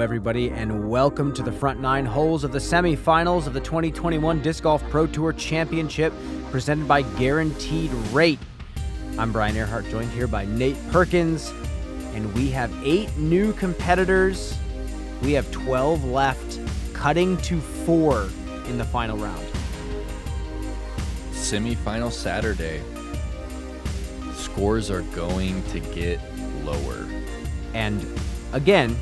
everybody, and welcome to the front nine holes of the semifinals of the 2021 Disc Golf Pro Tour Championship presented by Guaranteed Rate. I'm Brian Earhart, joined here by Nate Perkins, and we have 8 new competitors. We have 12 left, cutting to 4 in the final round. Semifinal Saturday. Scores are going to get lower. And again,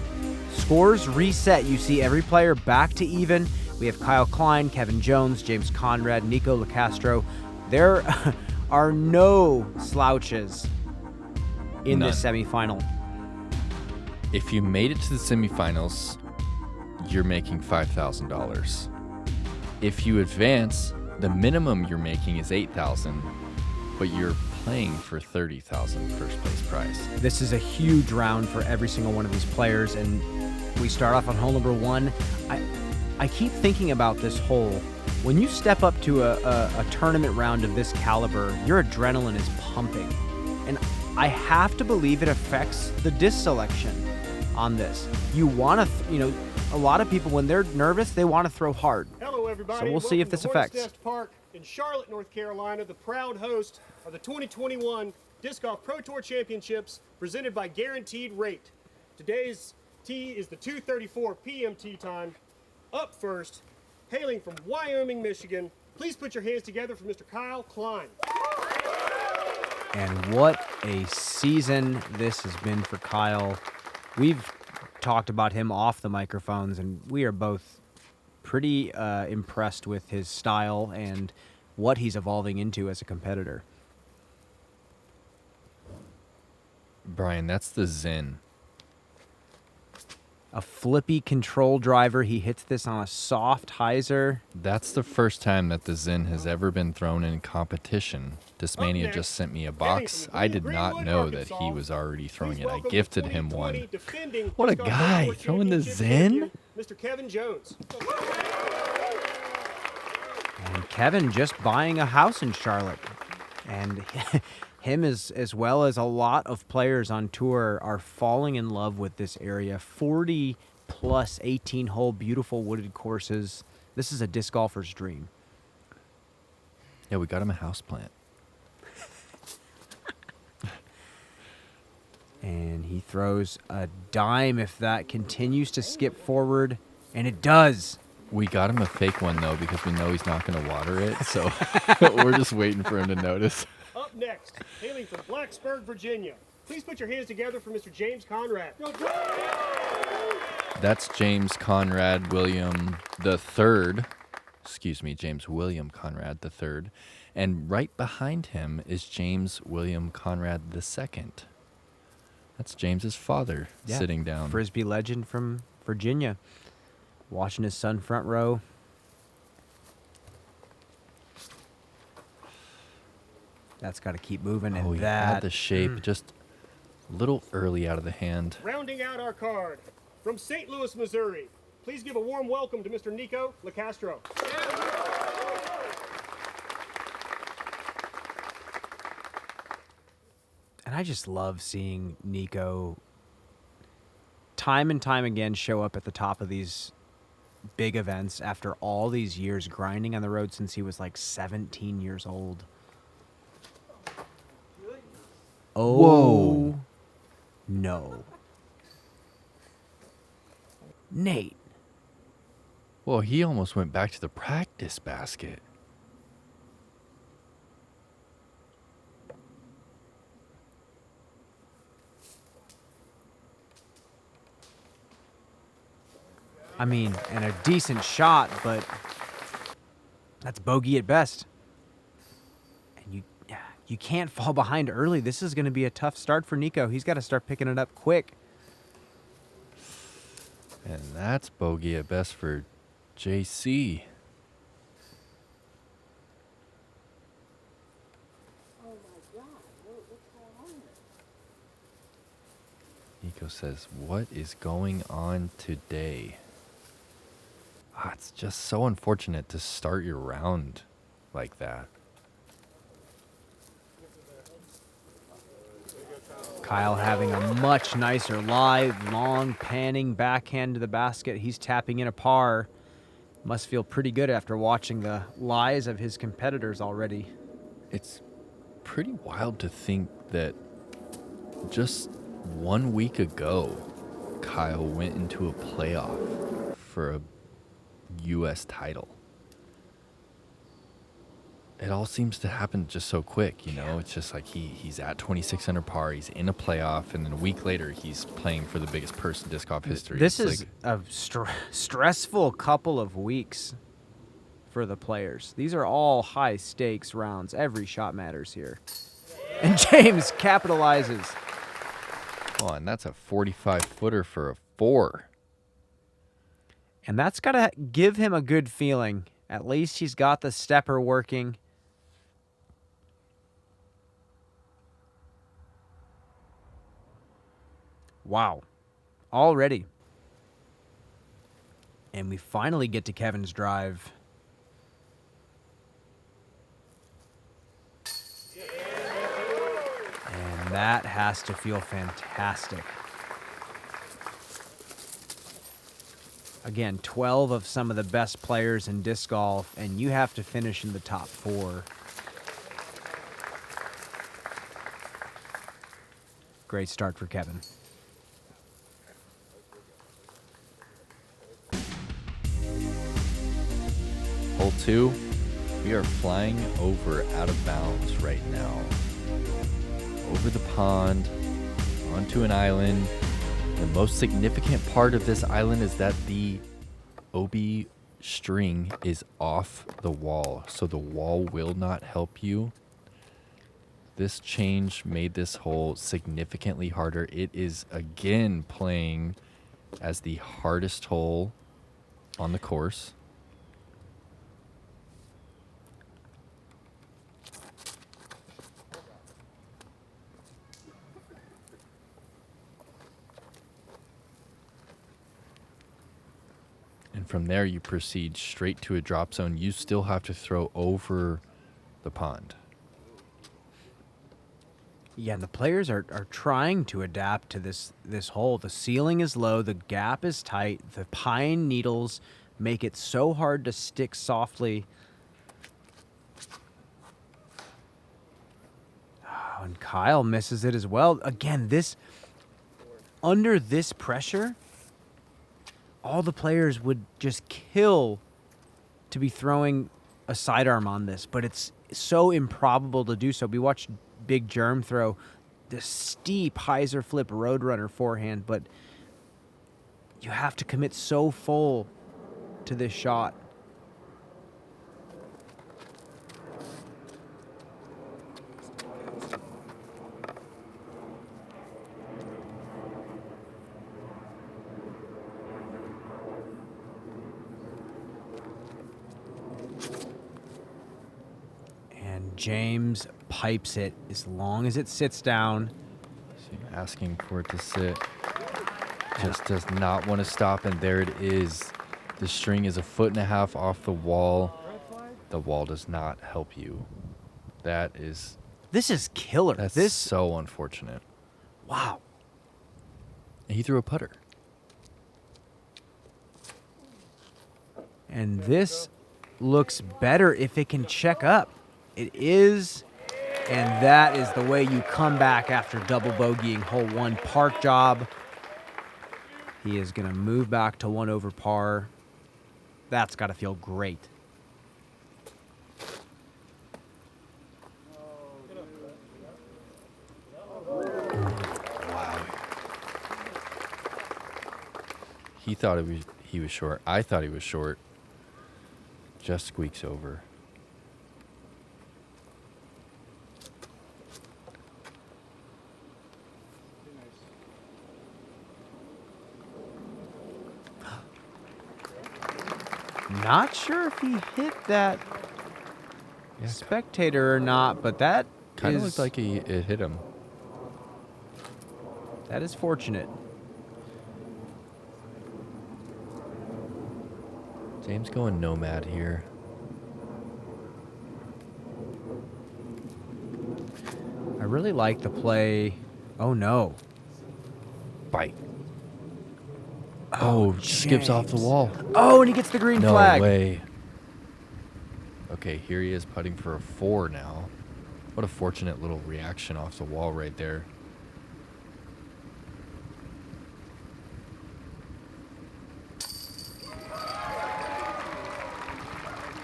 scores reset. You see every player back to even. We have Kyle Klein, Kevin Jones, James Conrad, Nikko Locastro. There are no slouches in this semifinal. If you made it to the semifinals, you're making $5,000. If you advance, the minimum you're making is $8,000, but you're playing for $30,000 first place prize. This is a huge round for every single one of these players, and we start off on hole number 1. I keep thinking about this hole. When you step up to a tournament round of this caliber, your adrenaline is pumping, and I have to believe it affects the disc selection on this. You want to, a lot of people, when they're nervous, they want to throw hard. Hello, everybody. So we'll see if this affects. Hornet Park in Charlotte, North Carolina, the proud host of the 2021 Disc Golf Pro Tour Championships presented by Guaranteed Rate. Today's tee is the 2:34 p.m. tee time. Up first, hailing from Wyoming, Michigan, please put your hands together for Mr. Kyle Klein. And what a season this has been for Kyle. We've talked about him off the microphones, and we are both pretty impressed with his style and what he's evolving into as a competitor. Brian, that's the Zen. A flippy control driver. He hits this on a soft hyzer. That's the first time that the Zen has ever been thrown in competition. Discmania just sent me a box. I did not know that he was already throwing it. I gifted him one. What a guy, throwing the Zen? Mr. Kevin Jones. And Kevin just buying a house in Charlotte. And him as well as a lot of players on tour are falling in love with this area. 40 plus 18-hole beautiful wooded courses. This is a disc golfer's dream. Yeah, we got him a house plant. And he throws a dime if that continues to skip forward, and it does. We got him a fake one, though, because we know he's not going to water it, so we're just waiting for him to notice. Up next, hailing from Blacksburg, Virginia, please put your hands together for Mr. James Conrad. That's James Conrad William III. Excuse me, James William Conrad III. And right behind him is James William Conrad II. That's James's father sitting down. Frisbee legend from Virginia, watching his son front row. That's got to keep moving, and he had the shape just a little early out of the hand. Rounding out our card, from St. Louis, Missouri, please give a warm welcome to Mr. Nikko Locastro. And I just love seeing Nikko time and time again show up at the top of these big events after all these years grinding on the road since he was like 17 years old. Oh, whoa. No. Nate. Well, he almost went back to the practice basket. I mean, and a decent shot, but that's bogey at best. And you can't fall behind early. This is going to be a tough start for Nikko. He's got to start picking it up quick. And that's bogey at best for JC. Oh my God, what's going on here? Nikko says, what is going on today? It's just so unfortunate to start your round like that. Kyle having a much nicer lie, long panning backhand to the basket. He's tapping in a par. Must feel pretty good after watching the lies of his competitors already. It's pretty wild to think that just 1 week ago, Kyle went into a playoff for a U.S. title. It all seems to happen just so quick, you know? It's just like he's at 26 under par, he's in a playoff, and then a week later, he's playing for the biggest purse in disc golf history. This It's is a stressful couple of weeks for the players. These are all high-stakes rounds. Every shot matters here. And James capitalizes. Oh, and that's a 45-footer for a 4. And that's got to give him a good feeling. At least he's got the stepper working. Wow. Already. And we finally get to Kevin's drive. And that has to feel fantastic. Again, 12 of some of the best players in disc golf, and you have to finish in the top 4. Great start for Kevin. Hole 2, we are flying over out of bounds right now. Over the pond, onto an island. The most significant part of this island is that the OB string is off the wall, so the wall will not help you. This change made this hole significantly harder. It is again playing as the hardest hole on the course. And from there, you proceed straight to a drop zone. You still have to throw over the pond. Yeah, and the players are trying to adapt to this hole. The ceiling is low, the gap is tight, the pine needles make it so hard to stick softly. Oh, and Kyle misses it as well. Again, under this pressure, all the players would just kill to be throwing a sidearm on this, but it's so improbable to do so. We watched Big Germ throw this steep hyzer flip Roadrunner forehand, but you have to commit so full to this shot. James pipes it as long as it sits down. So asking for it to sit. Just does not want to stop, and there it is. The string is 1.5 feet off the wall. The wall does not help you. This is killer. That's so unfortunate. Wow. And he threw a putter. And this looks better if it can check up. It is, and that is the way you come back after double bogeying hole 1. Park job. He is going to move back to 1 over par. That's got to feel great. Wow. He thought he was short. I thought he was short. Just squeaks over. Not sure if he hit that spectator or not, but that kind of looked like it hit him. That is fortunate. James going nomad here. I really like the play Oh, no. Bite. Oh, skips off the James. wall. Oh, and he gets the green No flag. way. Okay, here he is putting for a 4 now. What a fortunate little reaction off the wall right there.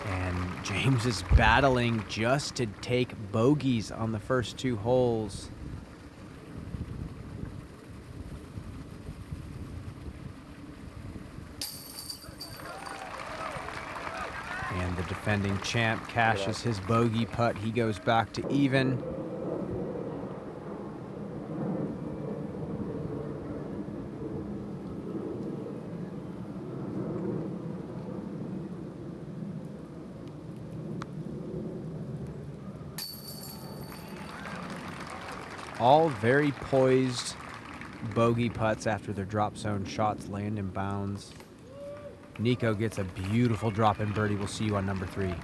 And James is battling just to take bogeys on the first 2 holes. And the defending champ cashes his bogey putt. He goes back to even. All very poised bogey putts after their drop zone shots land in bounds. Nikko gets a beautiful drop-in birdie. We'll see you on number 3.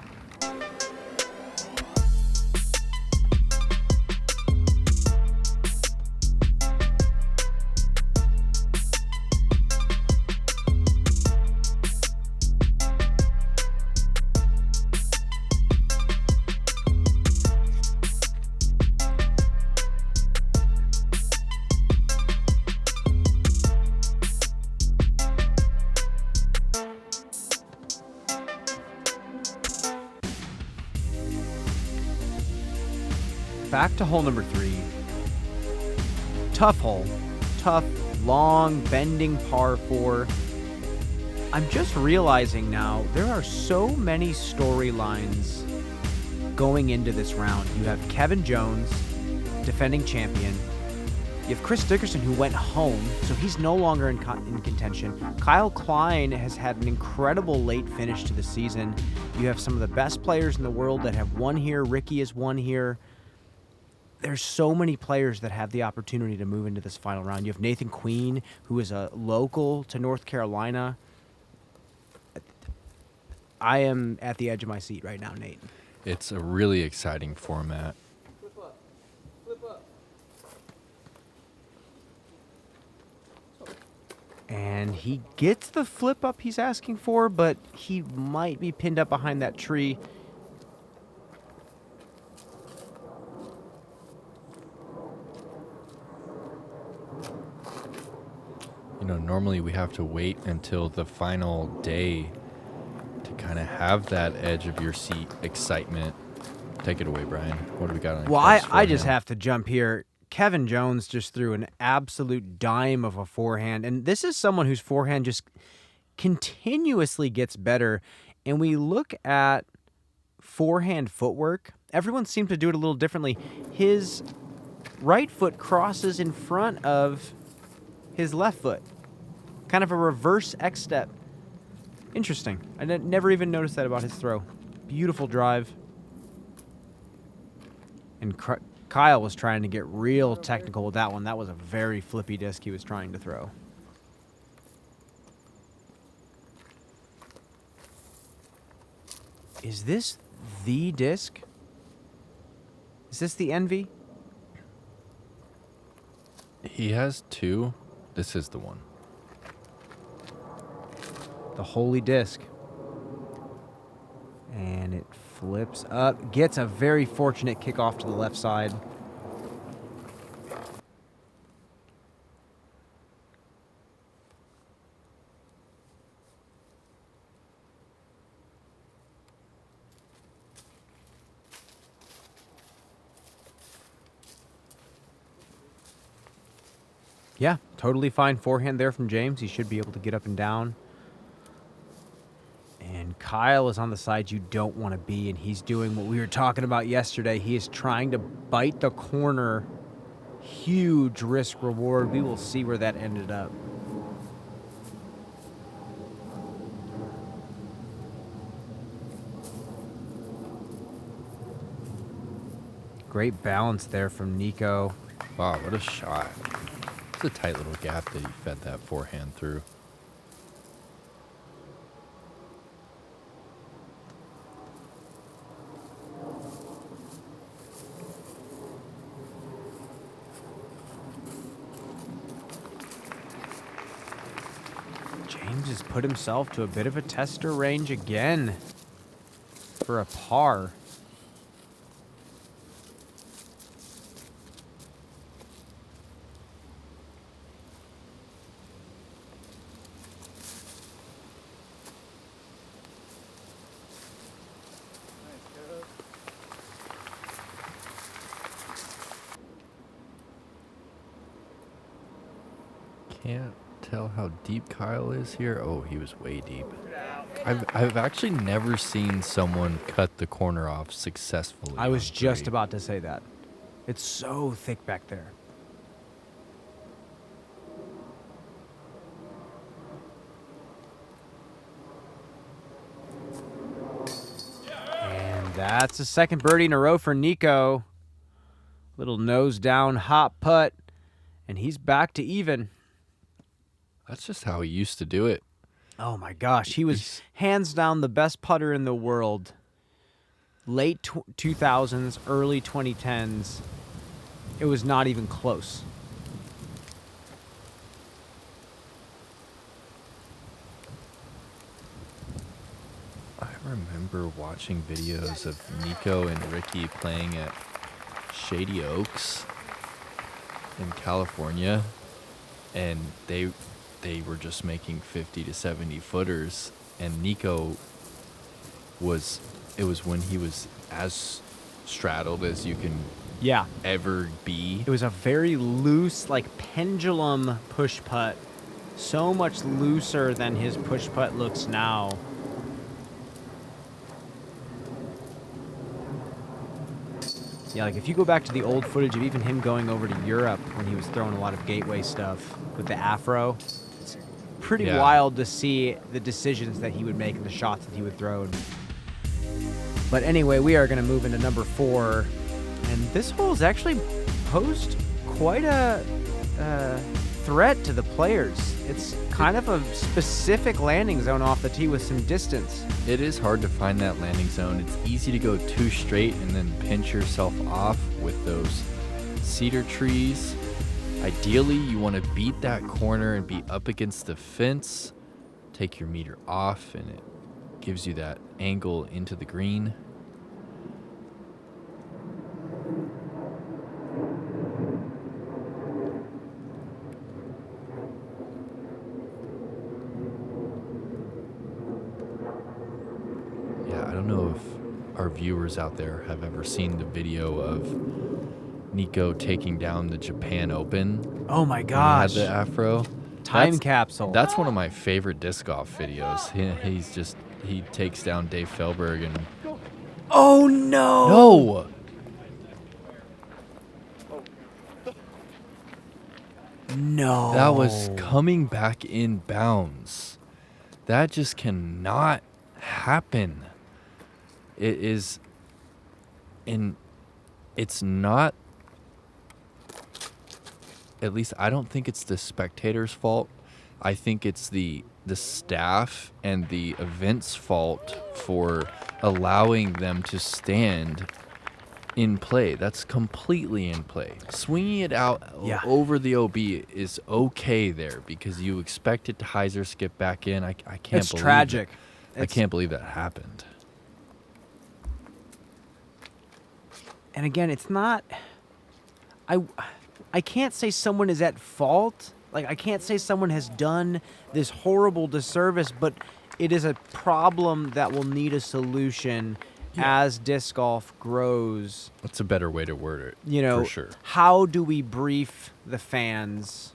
Back to hole number 3. Tough hole. Tough, long, bending par 4. I'm just realizing now there are so many storylines going into this round. You have Kevin Jones, defending champion. You have Chris Dickerson, who went home, so he's no longer in contention. Kyle Klein has had an incredible late finish to the season. You have some of the best players in the world that have won here. Ricky has won here. There's so many players that have the opportunity to move into this final round. You have Nathan Queen, who is a local to North Carolina. I am at the edge of my seat right now, Nate. It's a really exciting format. Flip up. Flip up. And he gets the flip up he's asking for, but he might be pinned up behind that tree. You know, normally we have to wait until the final day to kind of have that edge of your seat excitement. Take it away, Brian. What do we got on? Well, I just have to jump here. Kevin Jones just threw an absolute dime of a forehand, and this is someone whose forehand just continuously gets better. And we look at forehand footwork. Everyone seems to do it a little differently. His right foot crosses in front of his left foot. Kind of a reverse X step. Interesting. I never even noticed that about his throw. Beautiful drive. And Kyle was trying to get real technical with that one. That was a very flippy disc he was trying to throw. Is this the disc? Is this the Envy? He has 2. This is the one. The holy disc. And it flips up. Gets a very fortunate kickoff to the left side. Yeah, totally fine forehand there from James. He should be able to get up and down. And Kyle is on the side you don't want to be, and he's doing what we were talking about yesterday. He is trying to bite the corner. Huge risk reward. We will see where that ended up. Great balance there from Nikko. Wow, what a shot. It's a tight little gap that he fed that forehand through. has put himself to a bit of a tester range again for a par. Can't tell how deep Kyle is here. Oh, he was way deep. I've actually never seen someone cut the corner off successfully. I was on just three. about to say that. It's so thick back there. And that's the second birdie in a row for Nikko. Little nose down hop putt, and he's back to even. That's just how he used to do it. Oh my gosh, he was hands down the best putter in the world. Late 2000s, early 2010s. It was not even close. I remember watching videos of Nikko and Ricky playing at Shady Oaks in California, and they were just making 50 to 70 footers, and Nikko was when he was as straddled as you can ever be. It was a very loose, like pendulum push putt. So much looser than his push putt looks now. Yeah, like if you go back to the old footage of even him going over to Europe when he was throwing a lot of gateway stuff with the afro, it's pretty wild to see the decisions that he would make and the shots that he would throw. But anyway, we are going to move into number 4. And this hole's actually posed quite a threat to the players. It's kind of a specific landing zone off the tee with some distance. It is hard to find that landing zone. It's easy to go too straight and then pinch yourself off with those cedar trees. Ideally, you want to beat that corner and be up against the fence. Take your meter off, and it gives you that angle into the green. Yeah, I don't know if our viewers out there have ever seen the video of Nikko taking down the Japan Open. Oh my gosh. He had the afro. Time capsule. That's one of my favorite disc golf videos. He takes down Dave Felberg and Oh no! No. That was coming back in bounds. That just cannot happen. It is, and it's not, at least I don't think it's the spectators' fault. I think it's the staff and the event's fault for allowing them to stand in play. That's completely in play. Swinging it out over the OB is okay there because you expect it to hyzer skip back in. I can't It's believe tragic. I can't believe that happened. And again, it's not. I can't say someone is at fault. Like, I can't say someone has done this horrible disservice, but it is a problem that will need a solution as disc golf grows. That's a better way to word it. You know, for sure. How do we brief the fans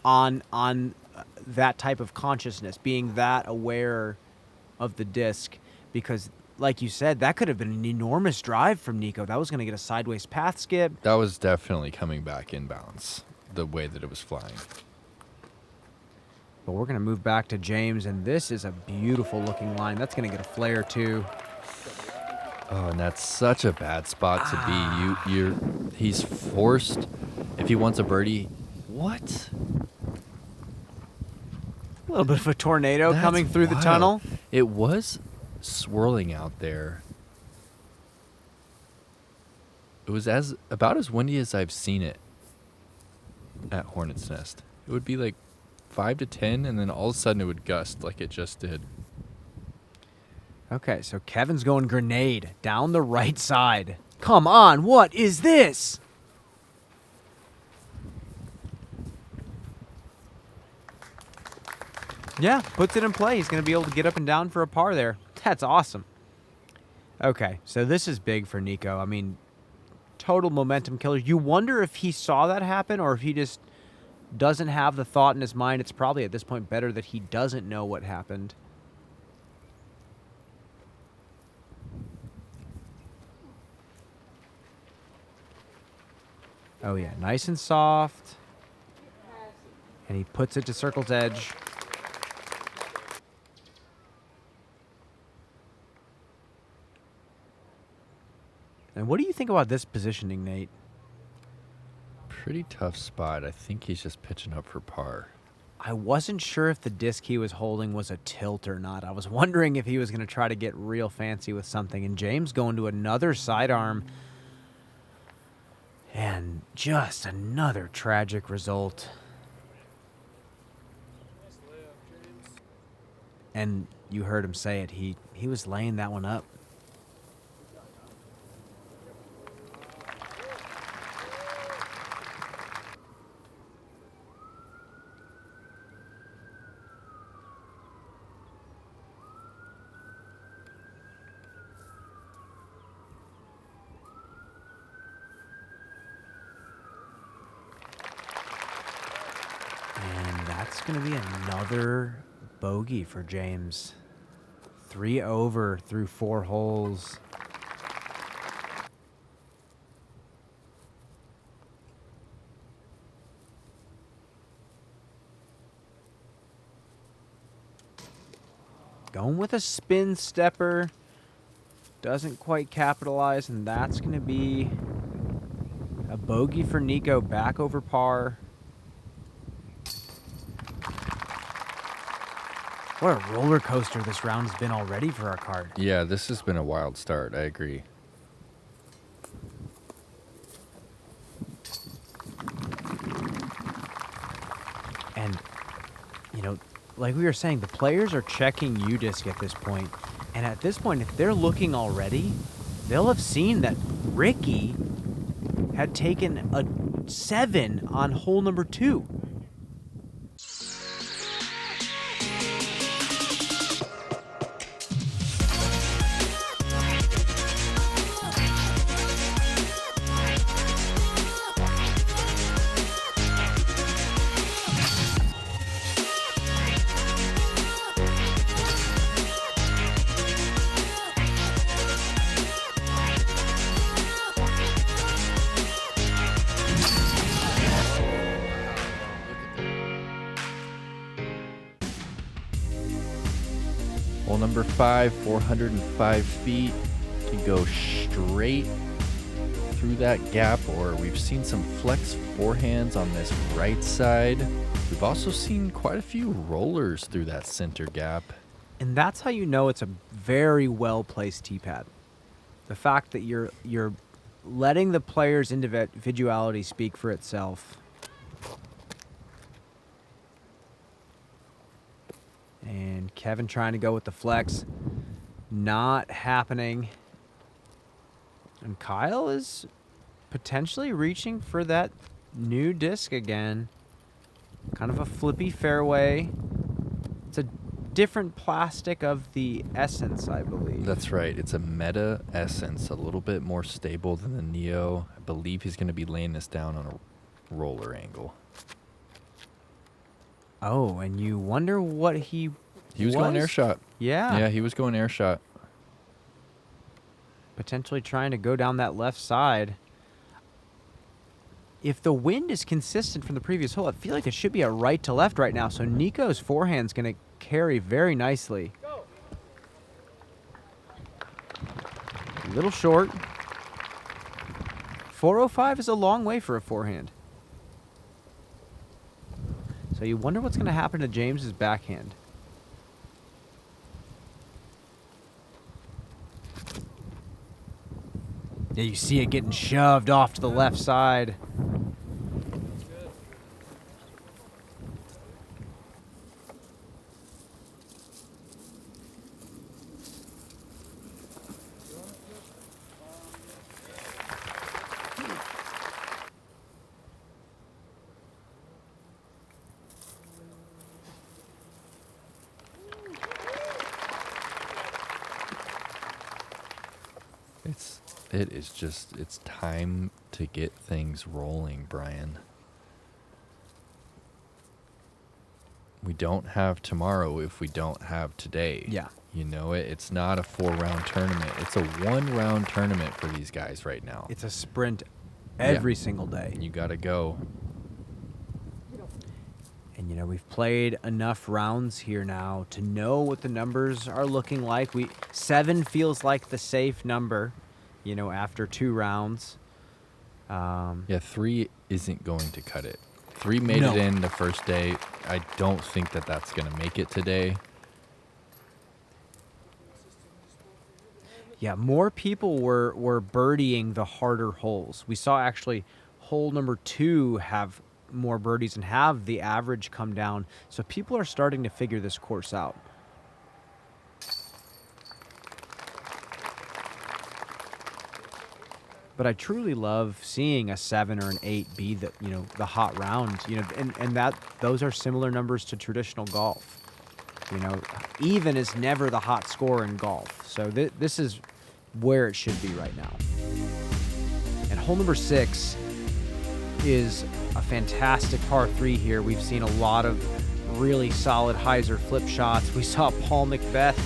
on that type of consciousness, being that aware of the disc? Because, like you said, that could have been an enormous drive from Nikko. That was going to get a sideways path skip. That was definitely coming back in bounds, the way that it was flying. But we're going to move back to James, and this is a beautiful looking line. That's going to get a flare too. Oh, and that's such a bad spot to be. He's forced. If he wants a birdie, what? A little bit of a tornado coming through the tunnel. It was swirling out there. It was about as windy as I've seen it at Hornet's Nest. It would be like 5 to 10, and then all of a sudden it would gust like it just did. Okay, so Kevin's going grenade down the right side. Come on, what is this? Yeah, puts it in play. He's going to be able to get up and down for a par there. That's awesome. Okay, so this is big for Nikko. I mean, total momentum killer. You wonder if he saw that happen or if he just doesn't have the thought in his mind. It's probably at this point better that he doesn't know what happened. Oh, yeah, nice and soft. And he puts it to circle's edge. And what do you think about this positioning, Nate? Pretty tough spot. I think he's just pitching up for par. I wasn't sure if the disc he was holding was a tilt or not. I was wondering if he was going to try to get real fancy with something. And James going to another sidearm. And just another tragic result. And you heard him say it. He was laying that one up. That's going to be another bogey for James. 3 over through 4 holes. Going with a spin stepper. Doesn't quite capitalize, and that's going to be a bogey for Nikko, back over par. What a roller coaster this round has been already for our card. Yeah, this has been a wild start. I agree. And, you know, like we were saying, the players are checking UDisc at this point. And at this point, if they're looking already, they'll have seen that Ricky had taken a 7 on hole number 2. Hole number 5, 405 feet. Can go straight through that gap, or we've seen some flex forehands on this right side. We've also seen quite a few rollers through that center gap. And that's how you know it's a very well-placed tee pad. The fact that you're letting the player's individuality speak for itself. And Kevin trying to go with the flex. Not happening. And Kyle is potentially reaching for that new disc again. Kind of a flippy fairway. It's a different plastic of the Essence, I believe. That's right. It's a Meta Essence, a little bit more stable than the Neo. I believe he's going to be laying this down on a roller angle. Oh, and you wonder what he was going air shot. Yeah. Yeah, he was going air shot. Potentially trying to go down that left side. If the wind is consistent from the previous hole, I feel like it should be a right to left right now. So Nikko's forehand's going to carry very nicely. A little short. 405 is a long way for a forehand. So you wonder what's going to happen to James's backhand. Yeah, you see it getting shoved off to the left side. It's time to get things rolling, Brian. We don't have tomorrow if we don't have today. Yeah. You know it. It's not a 4-round tournament. It's a 1-round tournament for these guys right now. It's a sprint every single day. You got to go. And, you know, we've played enough rounds here now to know what the numbers are looking like. 7 feels like the safe number, you know, after 2 rounds. 3 isn't going to cut it. 3 made it in the first day. I don't think that that's going to make it today. Yeah, more people were birdieing the harder holes. We saw actually hole number 2 have more birdies and have the average come down. So people are starting to figure this course out. But I truly love seeing a 7 or an 8 be the, you know, the hot round, you know, and that those are similar numbers to traditional golf. You know, even is never the hot score in golf. So this is where it should be right now. And hole number 6 is a fantastic par 3 here. We've seen a lot of really solid hyzer flip shots. We saw Paul Macbeth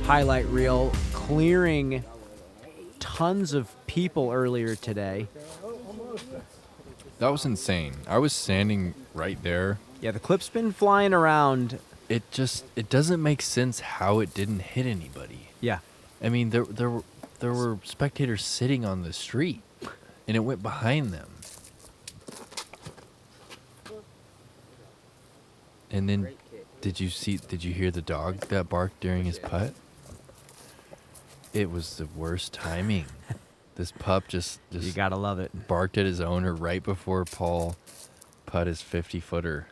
highlight reel clearing tons of people earlier today. That was insane. I was standing right there. Yeah, the clip's been flying around. It doesn't make sense how it didn't hit anybody. Yeah. I mean, there were spectators sitting on the street, and it went behind them. And then, did you hear the dog that barked during his putt? It was the worst timing. This pup just You gotta love it. barked at his owner right before Paul put his 50-footer.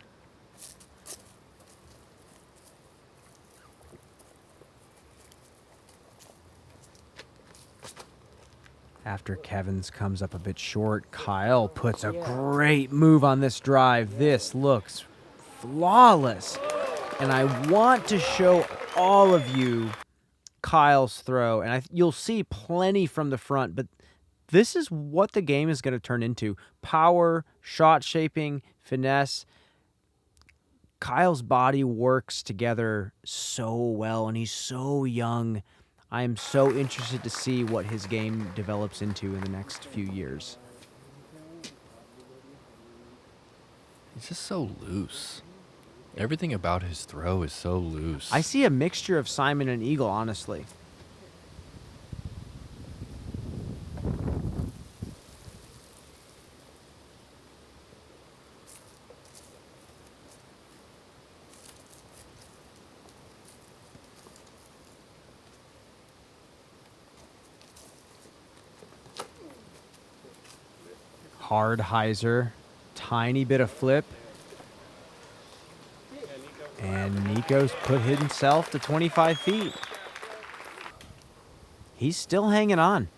After Kevin's comes up a bit short, Kyle puts a great move on this drive. This looks flawless. And I want to show all of you Kyle's throw. And you'll see plenty from the front, but this is what the game is going to turn into. Power, shot shaping, finesse. Kyle's body works together so well, and he's so young. I am so interested to see what his game develops into in the next few years. He's just so loose. Everything about his throw is so loose. I see a mixture of Simon and Eagle, honestly. Hard hyzer, tiny bit of flip. And Nikko's put himself to 25 feet. He's still hanging on.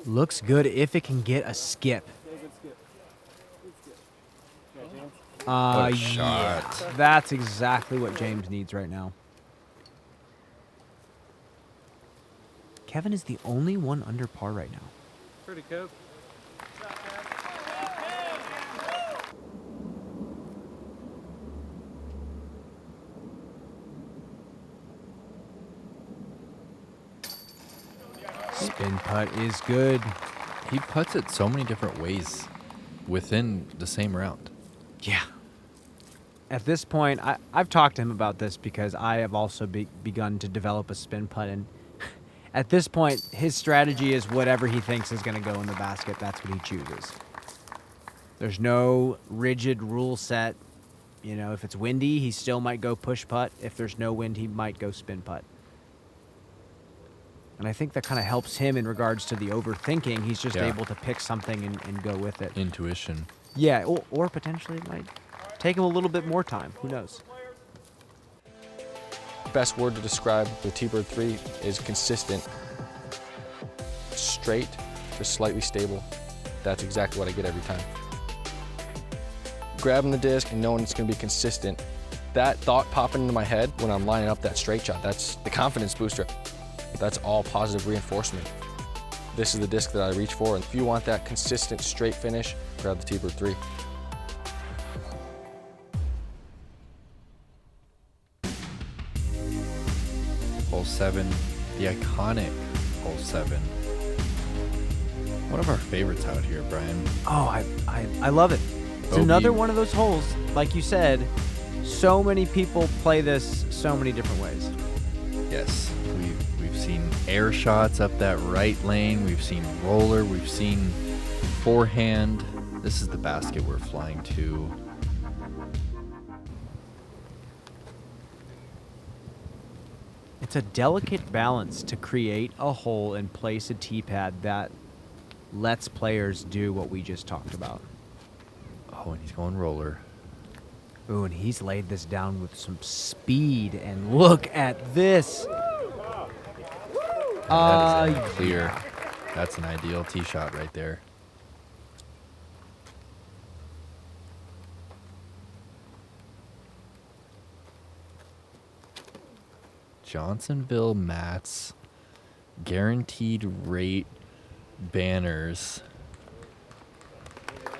Looks good if it can get a skip. What a Yeah, shot. that's exactly what James needs right now. Kevin is the only one under par right now. Pretty cool. Spin putt is good. He puts it so many different ways within the same round. Yeah. At this point, I've talked to him about this because I have also begun to develop a spin putt. And at this point, his strategy is whatever he thinks is going to go in the basket, that's what he chooses. There's no rigid rule set. You know, if it's windy, he still might go push putt. If there's no wind, he might go spin putt. And I think that kind of helps him in regards to the overthinking. He's just able to pick something and go with it. Intuition. Yeah, or potentially it might take him a little bit more time. Who knows? Best word to describe the T-Bird 3 is consistent. Straight, just slightly stable. that's exactly what I get every time. Grabbing the disc and knowing it's going to be consistent, that thought popping into my head when I'm lining up that straight shot, that's the confidence booster. That's all positive reinforcement. This is the disc that I reach for, and if you want that consistent straight finish, grab the T-Bird 3. Hole 7, the iconic Hole 7. One of our favorites out here, Brian. Oh, I love it. It's OB. another one of those holes, like you said, so many people play this so many different ways. Yes, we've seen air shots up that right lane. We've seen roller. We've seen forehand. This is the basket we're flying to. It's a delicate balance to create a hole and place a tee pad that lets players do what we just talked about. Oh, and he's going roller. Ooh, and he's laid this down with some speed, and look at this. That is clear. That's an ideal tee shot right there. Johnsonville mats, guaranteed rate banners.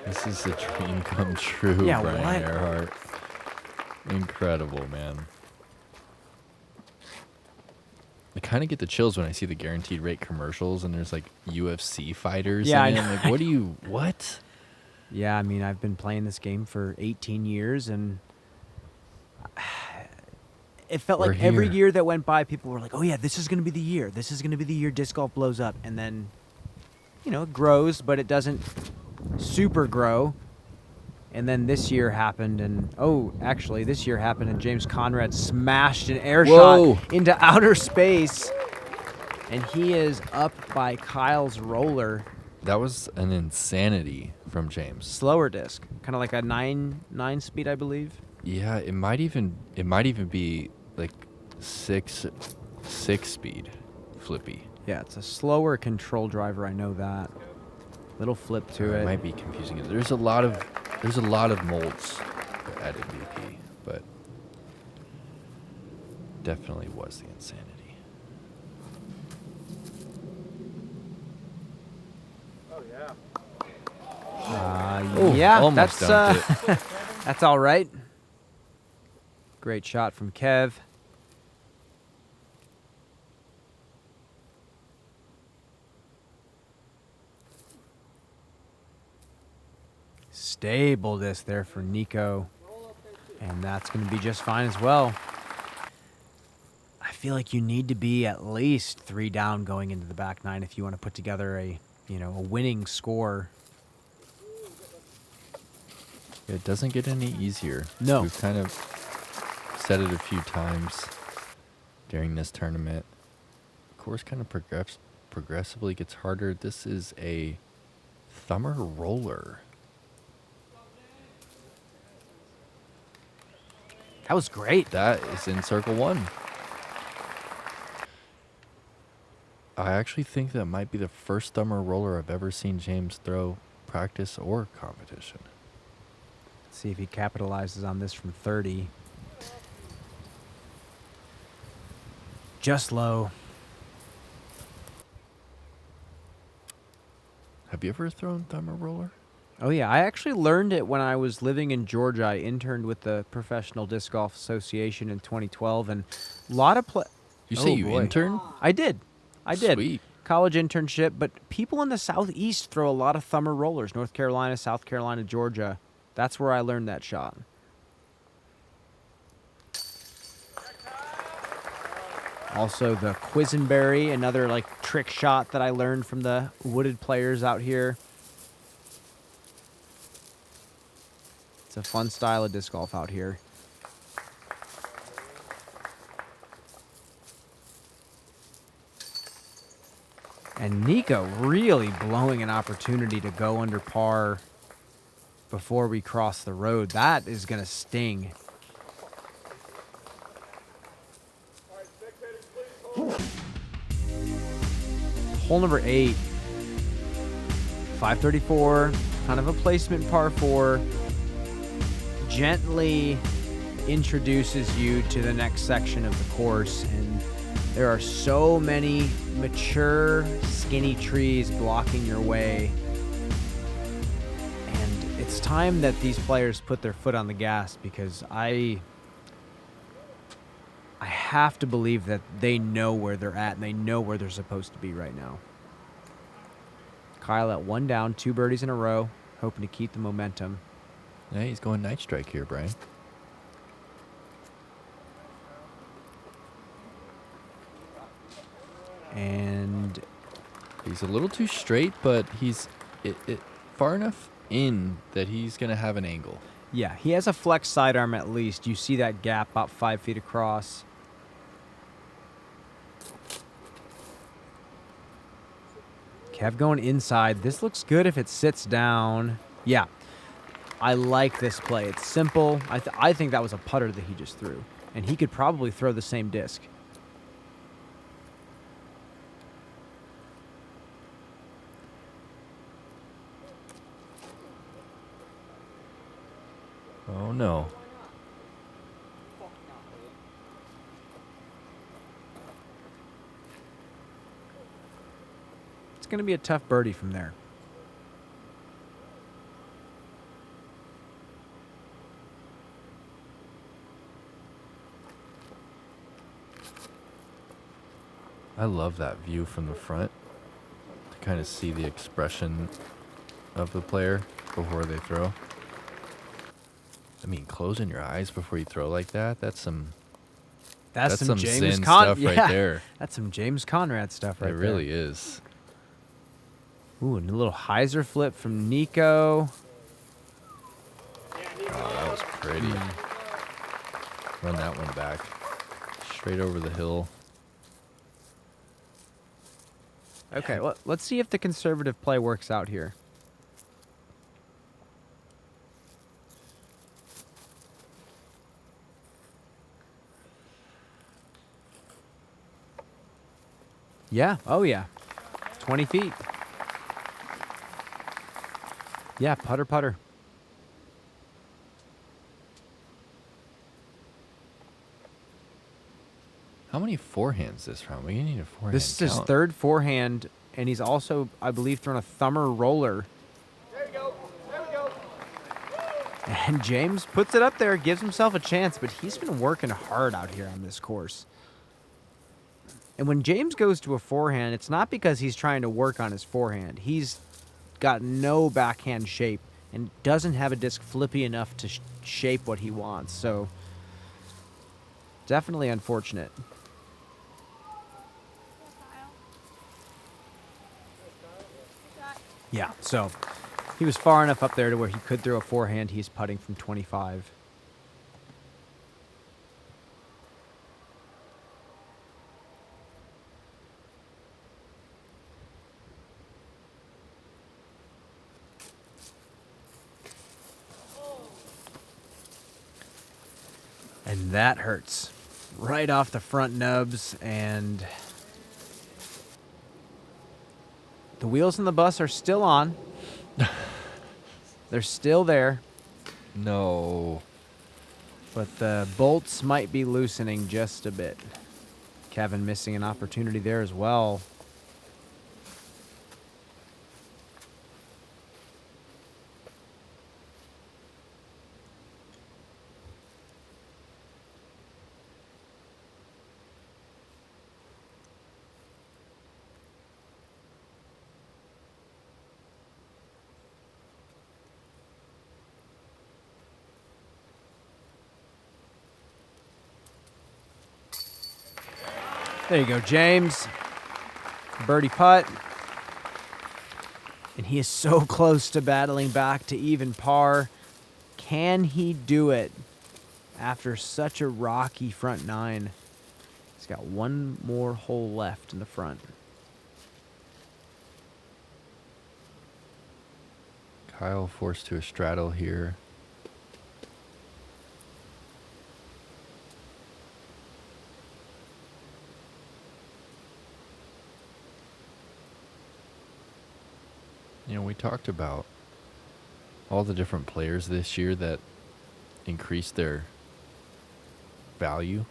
This is a dream come true, Yeah, Brian what? Earhart. Incredible, man. I kind of get the chills when I see the guaranteed rate commercials and there's like UFC fighters Yeah, in I it. I'm know. like, what do you, what? Yeah, I mean, I've been playing this game for 18 years, and it felt We're like every here. year that went by, people were like, oh, yeah, this is going to be the year. This is going to be the year disc golf blows up. And then, you know, it grows, but it doesn't super grow. And then this year happened, and actually, this year happened, and James Conrad smashed an air Whoa. shot into outer space, and he is up by Kyle's roller. That was an insanity from James. Slower disc, kind of like a 9 speed, I believe. Yeah, it might even be like six speed flippy. Yeah, it's a slower control driver. I know that. Little flip to It it. might be confusing. There's a lot of molds at MVP, but definitely was the insanity. Yeah, almost that's dunked it. that's all right. Great shot from Kev. Stable disc there for Nikko, and that's going to be just fine as well. I feel like you need to be at least 3 down going into the back 9 if you want to put together a winning score. It doesn't get any easier. No. We've kind of said it a few times during this tournament. The course kind of progressively gets harder. This is a thumber roller. That was great. That is in circle 1. I actually think that might be the first thumber roller I've ever seen James throw, practice or competition. Let's see if he capitalizes on this from 30. Just low. Have you ever thrown thumber roller? Oh, yeah. I actually learned it when I was living in Georgia. I interned with the Professional Disc Golf Association in 2012, and a lot of You say you boy. intern? I did. Sweet. College internship, but people in the Southeast throw a lot of thumber rollers. North Carolina, South Carolina, Georgia. That's where I learned that shot. Also the Quisenberry, another like trick shot that I learned from the wooded players out here. It's a fun style of disc golf out here. And Nikko really blowing an opportunity to go under par before we cross the road. That is going to sting. Hole number 8. 534, kind of a placement par 4, gently introduces you to the next section of the course, and there are so many mature, skinny trees blocking your way. And it's time that these players put their foot on the gas, because I have to believe that they know where they're at and they know where they're supposed to be right now. Kyle at 1 down, 2 birdies in a row, hoping to keep the momentum. Yeah, he's going night strike here, Brian. And he's a little too straight, but he's far enough in that he's going to have an angle. yeah, he has a flex sidearm at least. You see that gap about 5 feet across. Kev going inside. This looks good if it sits down. Yeah, I like this play. It's simple. I think that was a putter that he just threw, and he could probably throw the same disc. Oh, no. It's going to be a tough birdie from there. I love that view from the front to kind of see the expression of the player before they throw. I mean, closing your eyes before you throw like that, that's some James Zen Conrad stuff right there. That's some James Conrad stuff right It there. really is. Ooh, and a little hyzer flip from Nikko. Oh, that was pretty. Run that one back. Straight over the hill. Okay, let's see if the conservative play works out here. Yeah, oh yeah. 20 feet. Yeah, putter. How many forehands this round? We need a forehand. This is his count. third forehand, and he's also, I believe, thrown a thumber roller. There we go. There we go. And James puts it up there, gives himself a chance, but he's been working hard out here on this course. And when James goes to a forehand, it's not because he's trying to work on his forehand. He's got no backhand shape and doesn't have a disc flippy enough to shape what he wants. So, definitely unfortunate. Yeah, so he was far enough up there to where he could throw a forehand. He's putting from 25. And that hurts. Right off the front nubs, and the wheels in the bus are still on. They're still there, No. but the bolts might be loosening just a bit. Kevin missing an opportunity there as well. There you go, James. Birdie putt. And he is so close to battling back to even par. Can he do it after such a rocky front nine? He's got one more hole left in the front. Kyle forced to a straddle here. You know, we talked about all the different players this year that increased their value.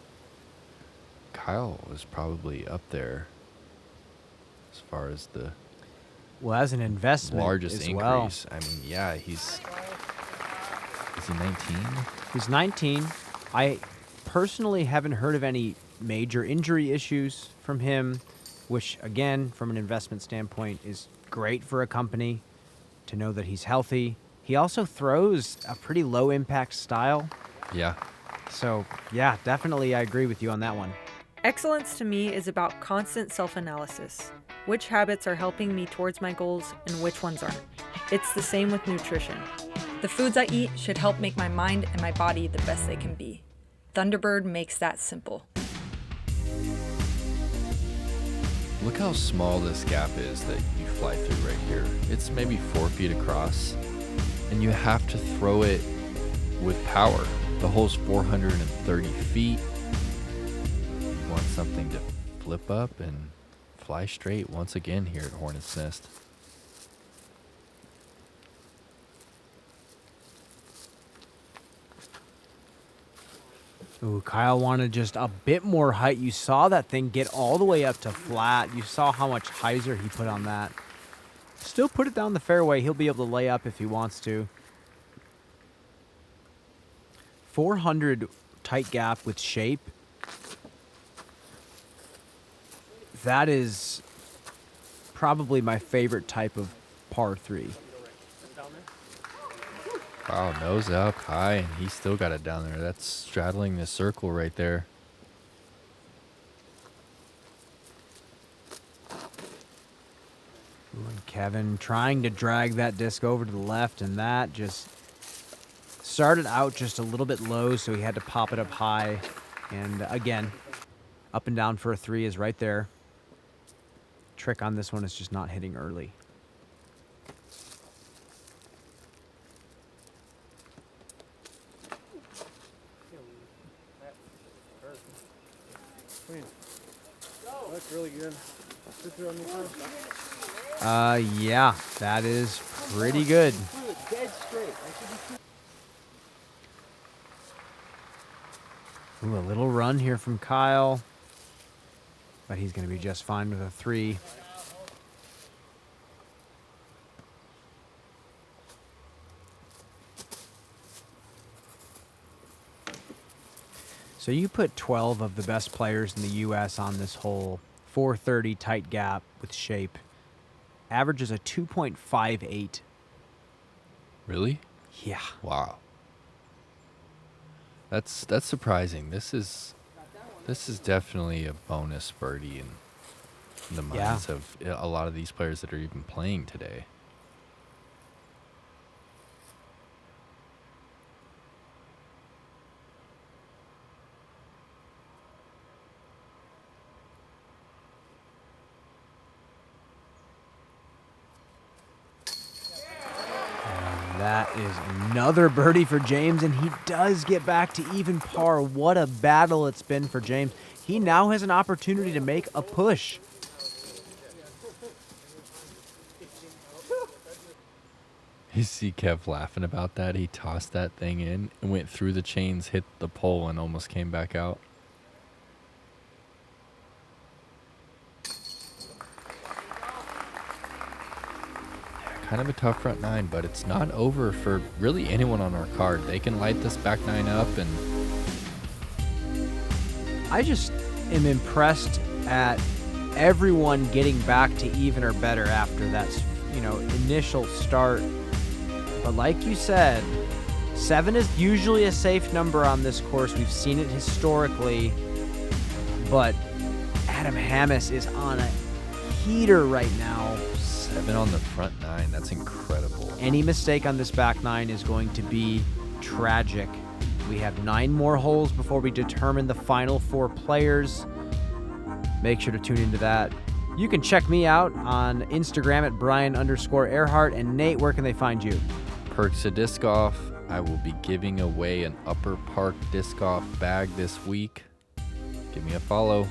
Kyle was probably up there as far as the Well, as an investment largest as increase. well. I mean, yeah, is he 19? He's 19. I personally haven't heard of any major injury issues from him, which, again, from an investment standpoint, is great for a company to know that he's healthy. He also throws a pretty low-impact style. Yeah. So, yeah, definitely I agree with you on that one. Excellence to me is about constant self-analysis. Which habits are helping me towards my goals and which ones aren't? It's the same with nutrition. The foods I eat should help make my mind and my body the best they can be. Thunderbird makes that simple. Look how small this gap is that you fly through right here. It's maybe 4 feet across, and you have to throw it with power. The hole's 430 feet. You want something to flip up and fly straight once again here at Hornet's Nest. Ooh, Kyle wanted just a bit more height. You saw that thing get all the way up to flat. You saw how much hyzer he put on that. Still put it down the fairway. He'll be able to lay up if he wants to. 400 tight gap with shape. That is probably my favorite type of par 3. Wow, nose up high, and he still got it down there. That's straddling the circle right there. Ooh, and Kevin trying to drag that disc over to the left, and that just started out just a little bit low, so he had to pop it up high. And again, up and down for a 3 is right there. Trick on this one is just not hitting early. That's really good. Yeah, that is pretty good. Dead straight. Ooh, a little run here from Kyle, but he's going to be just fine with a 3. So you put 12 of the best players in the U.S. on this hole, 430 tight gap with shape. Averages a 2.58. Really? Yeah. Wow. That's surprising. This is definitely a bonus birdie in the minds of a lot of these players that are even playing today. That is another birdie for James, and he does get back to even par. What a battle it's been for James. He now has an opportunity to make a push. You see Kev laughing about that. He tossed that thing in and went through the chains, hit the pole, and almost came back out. Kind of a tough front 9, but it's not over for really anyone on our card. They can light this back 9 up, and I just am impressed at everyone getting back to even or better after that, initial start. But like you said, 7 is usually a safe number on this course. We've seen it historically, but Adam Hammis is on a heater right now. 7 on the front 9. That's incredible. Any mistake on this back 9 is going to be tragic. We have 9 more holes before we determine the final 4 players. Make sure to tune into that. You can check me out on Instagram at Brian_Earhart. And Nate, where can they find you? Perks of Disc Golf. I will be giving away an Upper Park Disc Golf bag this week. Give me a follow.